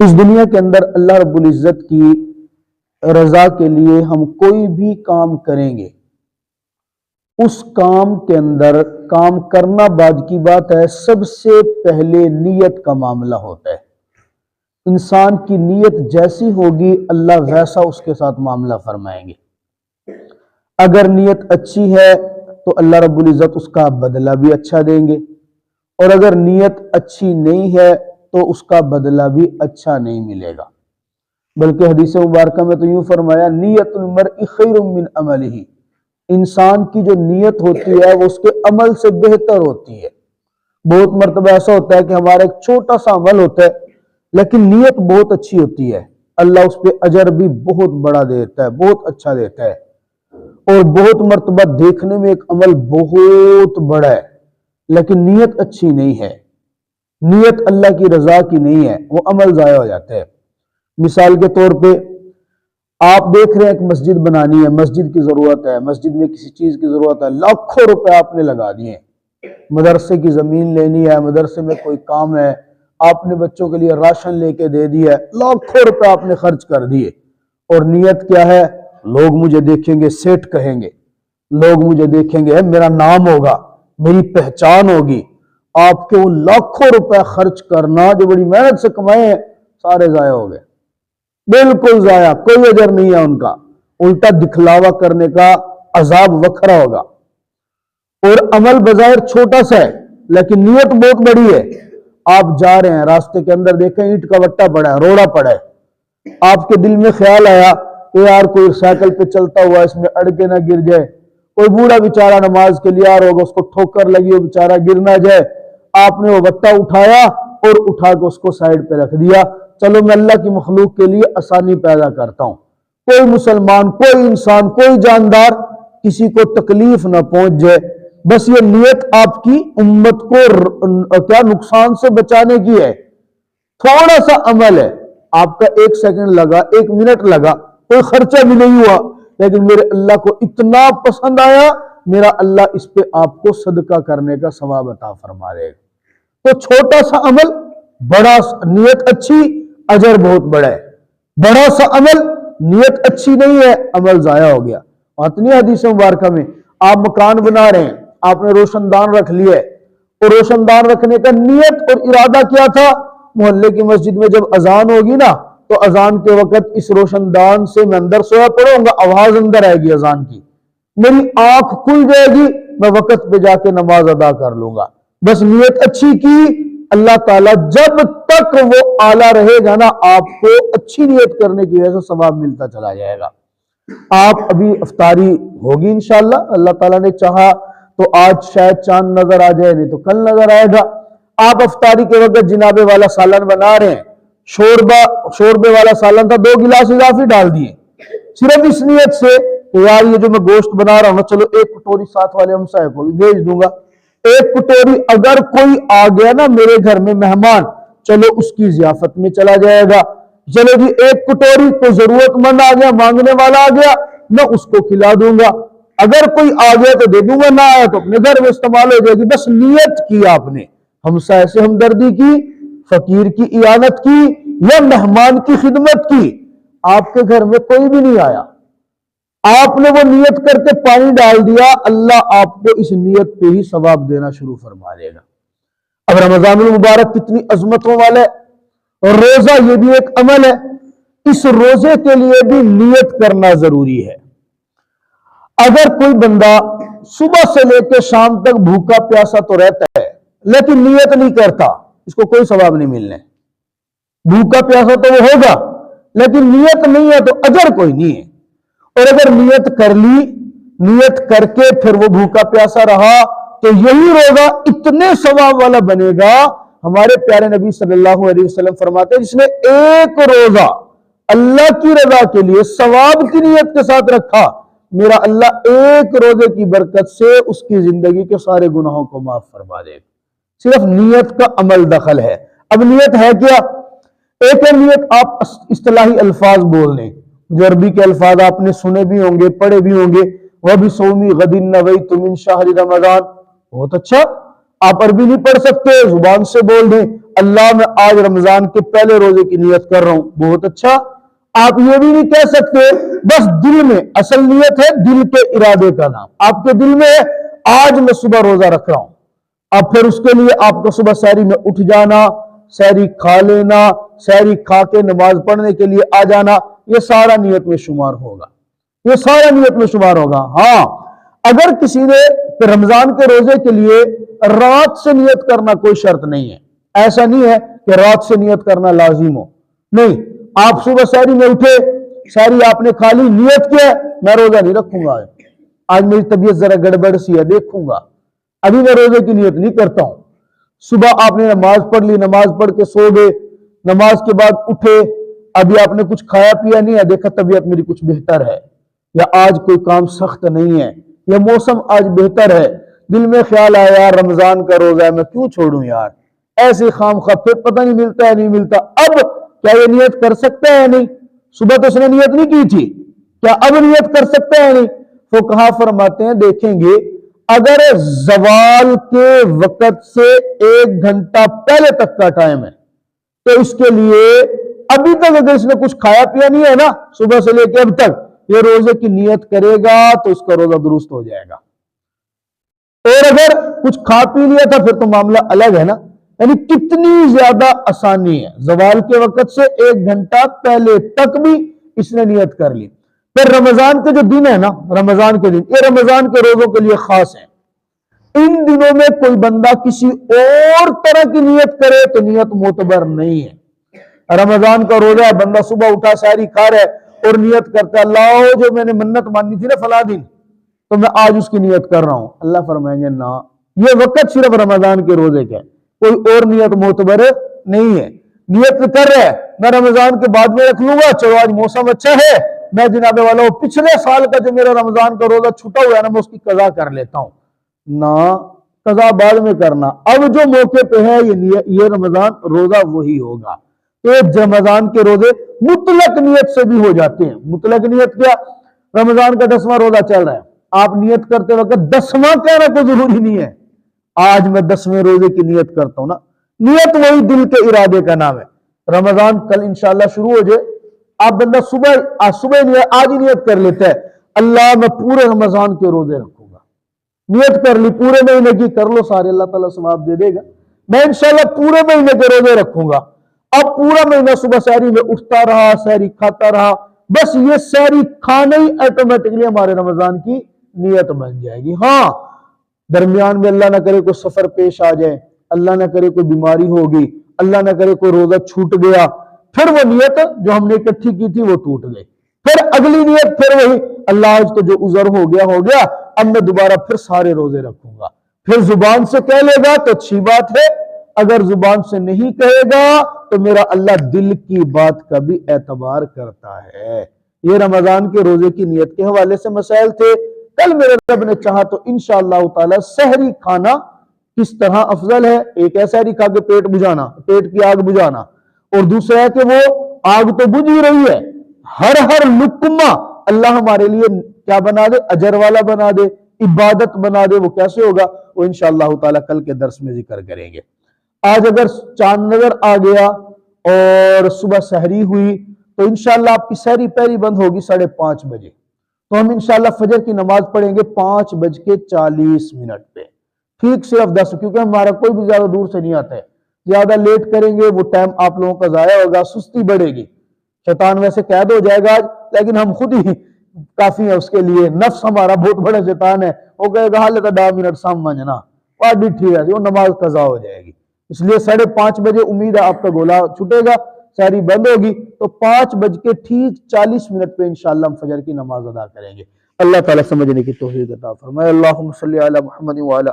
اس دنیا کے اندر اللہ رب العزت کی رضا کے لیے ہم کوئی بھی کام کریں گے، اس کام کے اندر کام کرنا بعد کی بات ہے، سب سے پہلے نیت کا معاملہ ہوتا ہے۔ انسان کی نیت جیسی ہوگی اللہ ویسا اس کے ساتھ معاملہ فرمائیں گے۔ اگر نیت اچھی ہے تو اللہ رب العزت اس کا بدلہ بھی اچھا دیں گے، اور اگر نیت اچھی نہیں ہے تو اس کا بدلہ بھی اچھا نہیں ملے گا۔ بلکہ حدیث مبارکہ میں تو یوں فرمایا، نیت المرء خیر من عملہ، انسان کی جو نیت ہوتی ہے وہ اس کے عمل سے بہتر ہوتی ہے۔ بہت مرتبہ ایسا ہوتا ہے کہ ہمارا ایک چھوٹا سا عمل ہوتا ہے لیکن نیت بہت اچھی ہوتی ہے، اللہ اس پہ اجر بھی بہت بڑا دیتا ہے، بہت اچھا دیتا ہے۔ اور بہت مرتبہ دیکھنے میں ایک عمل بہت بڑا ہے لیکن نیت اچھی نہیں ہے، نیت اللہ کی رضا کی نہیں ہے، وہ عمل ضائع ہو جاتا ہے۔ مثال کے طور پہ آپ دیکھ رہے ہیں ایک مسجد بنانی ہے، مسجد کی ضرورت ہے، مسجد میں کسی چیز کی ضرورت ہے، لاکھوں روپے آپ نے لگا دیے، مدرسے کی زمین لینی ہے، مدرسے میں کوئی کام ہے، آپ نے بچوں کے لیے راشن لے کے دے دیا ہے، لاکھوں روپے آپ نے خرچ کر دیے، اور نیت کیا ہے؟ لوگ مجھے دیکھیں گے، سیٹ کہیں گے، لوگ مجھے دیکھیں گے، میرا نام ہوگا، میری پہچان ہوگی۔ آپ کے وہ لاکھوں روپے خرچ کرنا جو بڑی محنت سے کمائے ہیں سارے ضائع ہو گئے، بالکل ضائع، کوئی اجر نہیں ہے ان کا، الٹا دکھلاوا کرنے کا عذاب وکھرا ہوگا۔ اور عمل بظاہر چھوٹا سا ہے لیکن نیت بہت بڑی ہے۔ آپ جا رہے ہیں، راستے کے اندر دیکھیں اینٹ کا وٹا پڑا ہے، روڑا پڑا ہے، آپ کے دل میں خیال آیا کہ یار کوئی سائیکل پہ چلتا ہوا اس میں اڑ کے نہ گر جائے، کوئی بوڑھا بیچارہ نماز کے لیے آ رہا ہوگا، اس کو ٹھوکر لگی ہو بیچارہ گر نہ جائے، آپ نے وہ وٹا اٹھایا اور اٹھا کے اس کو سائیڈ پہ رکھ دیا، چلو میں اللہ کی مخلوق کے لیے آسانی پیدا کرتا ہوں، کوئی مسلمان، کوئی انسان، کوئی جاندار کسی کو تکلیف نہ پہنچ جائے، بس یہ نیت آپ کی امت کو کیا نقصان سے بچانے کی ہے۔ تھوڑا سا عمل ہے، آپ کا 1 سیکنڈ لگا، 1 منٹ لگا، کوئی خرچہ بھی نہیں ہوا، لیکن میرے اللہ کو اتنا پسند آیا، میرا اللہ اس پہ آپ کو صدقہ کرنے کا ثواب عطا فرما دے گا۔ تو چھوٹا سا عمل، بڑا نیت اچھی، اجر بہت بڑا ہے۔ بڑا سا عمل، نیت اچھی نہیں ہے، عمل ضائع ہو گیا۔ اتنی حدیث مبارکہ میں آپ مکان بنا رہے ہیں، آپ نے روشن دان رکھ لیا ہے، اور روشن دان رکھنے کا نیت اور ارادہ کیا تھا؟ محلے کی مسجد میں جب اذان ہوگی نا تو اذان کے وقت اس روشن دان سے میں اندر سویا پڑوں گا، آواز اندر آئے گی اذان کی، میری آنکھ کھل جائے گی، میں وقت پہ جا کے نماز ادا کر لوں گا۔ بس نیت اچھی کی، اللہ تعالیٰ جب تک وہ آلہ رہے گا نا، آپ کو اچھی نیت کرنے کی وجہ سے ثواب ملتا چلا جائے گا۔ آپ ابھی افطاری ہوگی انشاءاللہ، اللہ تعالیٰ نے چاہا تو آج شاید چاند نظر آ جائے، نہیں تو کل نظر آئے گا۔ آپ افطاری کے وقت جنابے والا سالن بنا رہے ہیں، شوربے والا سالن تھا، 2 گلاس اضافی ڈال دیے، صرف اس نیت سے کہ یار یہ جو میں گوشت بنا رہا ہوں نا، چلو 1 کٹوری ساتھ والے ہمسائے کو بھی بھیج دوں گا، 1 کٹوری اگر کوئی آ گیا نا میرے گھر میں مہمان، چلو اس کی ضیافت میں چلا جائے گا، چلو جی 1 کٹوری کوئی ضرورت مند آ گیا، مانگنے والا آ گیا، میں اس کو کھلا دوں گا، اگر کوئی آ گیا تو دے دوں گا، نہ آیا تو اپنے گھر میں استعمال ہو جائے گی۔ بس نیت کی آپ نے، ہمسائے سے ہمدردی کی، فقیر کی اعانت کی، یا مہمان کی خدمت کی۔ آپ کے گھر میں کوئی بھی نہیں آیا، آپ نے وہ نیت کر کے پانی ڈال دیا، اللہ آپ کو اس نیت پہ ہی ثواب دینا شروع فرما دے گا۔ اب رمضان المبارک کتنی عظمتوں والا ہے، اور روزہ یہ بھی ایک عمل ہے، اس روزے کے لیے بھی نیت کرنا ضروری ہے۔ اگر کوئی بندہ صبح سے لے کے شام تک بھوکا پیاسا تو رہتا ہے لیکن نیت نہیں کرتا، اس کو کوئی ثواب نہیں ملنے۔ بھوکا پیاسا تو وہ ہوگا لیکن نیت نہیں ہے تو اجر کوئی نہیں ہے، اور اگر نیت کر لی، نیت کر کے پھر وہ بھوکا پیاسا رہا تو یہی روزہ اتنے ثواب والا بنے گا۔ ہمارے پیارے نبی صلی اللہ علیہ وسلم فرماتے ہیں جس نے 1 روزہ اللہ کی رضا کے لیے ثواب کی نیت کے ساتھ رکھا، میرا اللہ 1 روزے کی برکت سے اس کی زندگی کے سارے گناہوں کو معاف فرما دے گا۔ صرف نیت کا عمل دخل ہے۔ اب نیت ہے کیا؟ ایک ہے نیت آپ اصطلاحی الفاظ بول لیں، جو عربی کے الفاظ آپ نے سنے بھی ہوں گے، پڑھے بھی ہوں گے، وَبِصَوْمِ غَدٍ نَوَيْتُ مِنْ شَهْرِ رمضان، بہت اچھا، آپ عربی نہیں پڑھ سکتے، زبان سے بول دیں اللہ میں آج رمضان کے پہلے روزے کی نیت کر رہا ہوں، بہت اچھا۔ آپ یہ بھی نہیں کہہ سکتے بس دل میں، اصل نیت ہے دل کے ارادے کا نام، آپ کے دل میں ہے آج میں صبح روزہ رکھ رہا ہوں، اب پھر اس کے لیے آپ کو صبح سحری میں اٹھ جانا، سحری کھا لینا، سحری کھا کے نماز پڑھنے کے لیے آ جانا، یہ سارا نیت میں شمار ہوگا، یہ سارا نیت میں شمار ہوگا۔ ہاں اگر کسی نے رمضان کے روزے کے لیے رات سے نیت کرنا کوئی شرط نہیں ہے، ایسا نہیں ہے کہ رات سے نیت کرنا لازم ہو، نہیں، آپ صبح سحری میں اٹھے، سحری آپ نے کھا لی، نیت کیا ہے میں روزہ نہیں رکھوں گا، آج میری طبیعت ذرا گڑبڑ سی ہے دیکھوں گا، ابھی میں روزے کی نیت نہیں کرتا ہوں۔ صبح آپ نے نماز پڑھ لی، نماز پڑھ کے سو گئے، نماز کے بعد اٹھے، ابھی آپ نے کچھ کھایا پیا نہیں ہے، دیکھا طبیعت میری کچھ بہتر ہے، یا آج کوئی کام سخت نہیں ہے، یا موسم آج بہتر ہے، دل میں خیال آیا یار رمضان کا روزہ ہے میں کیوں چھوڑوں یار، ایسے خام خواہ پھر پتہ نہیں ملتا ہے نہیں ملتا، اب کیا یہ نیت کر سکتا ہے نہیں؟ صبح تو اس نے نیت نہیں کی تھی، کیا اب نیت کر سکتا ہے نہیں؟ فقہا فرماتے ہیں دیکھیں گے اگر زوال کے وقت سے 1 گھنٹہ پہلے تک کا ٹائم ہے تو اس کے لیے ابھی تک اگر اس نے کچھ کھایا پیا نہیں ہے نا صبح سے لے کے اب تک، یہ روزے کی نیت کرے گا تو اس کا روزہ درست ہو جائے گا، اور اگر کچھ کھا پی لیا تھا پھر تو معاملہ الگ ہے نا، یعنی کتنی زیادہ آسانی ہے، زوال کے وقت سے 1 گھنٹہ پہلے تک بھی اس نے نیت کر لی۔ پھر رمضان کے جو دن ہے نا، رمضان کے دن یہ رمضان کے روزوں کے لیے خاص ہیں، ان دنوں میں کوئی بندہ کسی اور طرح کی نیت کرے تو نیت معتبر نہیں ہے۔ رمضان کا روزہ ہے، بندہ صبح اٹھا سحری کھا رہا ہے اور نیت کرتا ہے اللہ جو میں نے منت مانی تھی نا فلاں دن تو میں آج اس کی نیت کر رہا ہوں، اللہ فرمائیں گے نہ، یہ وقت صرف رمضان کے روزے کا ہے، کوئی اور نیت معتبر نہیں ہے۔ نیت کر رہا ہے میں رمضان کے بعد میں رکھ لوں گا، چلو آج موسم اچھا ہے میں جناب والا پچھلے سال کا جو میرا رمضان کا روزہ چھوٹا ہوا ہے نا میں اس کی قضا کر لیتا ہوں، نہ، قضا بعد میں کرنا، اب جو موقع پہ ہے یہ رمضان روزہ وہی ہوگا۔ تو رمضان کے روزے مطلق نیت سے بھی ہو جاتے ہیں۔ مطلق نیت کیا؟ رمضان کا 10واں روزہ چل رہا ہے، آپ نیت کرتے وقت 10واں کہنا تو ضروری نہیں ہے، آج میں 10ویں روزے کی نیت کرتا ہوں نا، نیت وہی دل کے ارادے کا نام ہے۔ رمضان کل انشاءاللہ شروع ہو جائے، آپ بندہ صبح آج ہی نیت کر لیتا ہے اللہ میں پورے رمضان کے روزے رکھوں گا، نیت کر لی پورے مہینے کی، کر لو سارے، اللہ تعالیٰ ثواب دے دے گا، میں انشاءاللہ پورے مہینے کے روزے رکھوں گا۔ اب پورا مہینہ صبح سحری میں اٹھتا رہا، سحری کھاتا رہا، بس یہ سحری کھانا ہی آٹومیٹکلی ہمارے رمضان کی نیت بن جائے گی۔ ہاں درمیان میں اللہ نہ کرے کوئی سفر پیش آ جائے، اللہ نہ کرے کوئی بیماری ہوگی، اللہ نہ کرے کوئی روزہ چھوٹ گیا، پھر وہ نیت جو ہم نے اکٹھی کی تھی وہ ٹوٹ گئی، پھر اگلی نیت پھر وہی اللہ آج تو جو عذر ہو گیا اب میں دوبارہ پھر سارے روزے رکھوں گا، پھر زبان سے کہہ لے گا تو اچھی بات ہے، اگر زبان سے نہیں کہے گا تو میرا اللہ دل کی بات کا بھی اعتبار کرتا ہے۔ یہ رمضان کے روزے کی نیت کے حوالے سے مسائل تھے۔ کل میرے رب نے چاہا تو انشاءاللہ تعالی سحری کھانا کس طرح افضل ہے، ایک ہے سحری کھا کے پیٹ بجھانا، پیٹ کی آگ بجھانا، اور دوسرا ہے کہ وہ آگ تو بجھ ہی رہی ہے، ہر لقمہ اللہ ہمارے لیے کیا بنا دے، اجر والا بنا دے، عبادت بنا دے، وہ کیسے ہوگا وہ انشاءاللہ تعالی کل کے درس میں ذکر کریں گے۔ آج اگر چاند نظر آ گیا اور صبح سحری ہوئی تو انشاءاللہ آپ کی سحری پہری بند ہوگی 5:30 بجے، تو ہم انشاءاللہ فجر کی نماز پڑھیں گے 5:40 پہ، ٹھیک صرف 10، کیونکہ ہمارا کوئی بھی زیادہ دور سے نہیں آتا ہے، زیادہ لیٹ کریں گے وہ ٹائم آپ لوگوں کا ضائع ہوگا، سستی بڑھے گی، شیطان ویسے قید ہو جائے گا آج، لیکن ہم خود ہی کافی ہیں اس کے لیے، نفس ہمارا بہت بڑا شیطان ہے، وہ کہے گا حال تا 10 منٹ سامنے بھی ٹھیک ہے وہ نماز قضا ہو جائے گی، اس لیے 5:30 بجے امید ہے آپ کا گولا چھٹے گا، سحری بند ہوگی، تو 5:40 پہ انشاءاللہ ہم فجر کی نماز ادا کریں گے۔ اللہ تعالیٰ سمجھنے کی توفیق عطا فرمائے۔ اللہم صلی علی محمد وعلی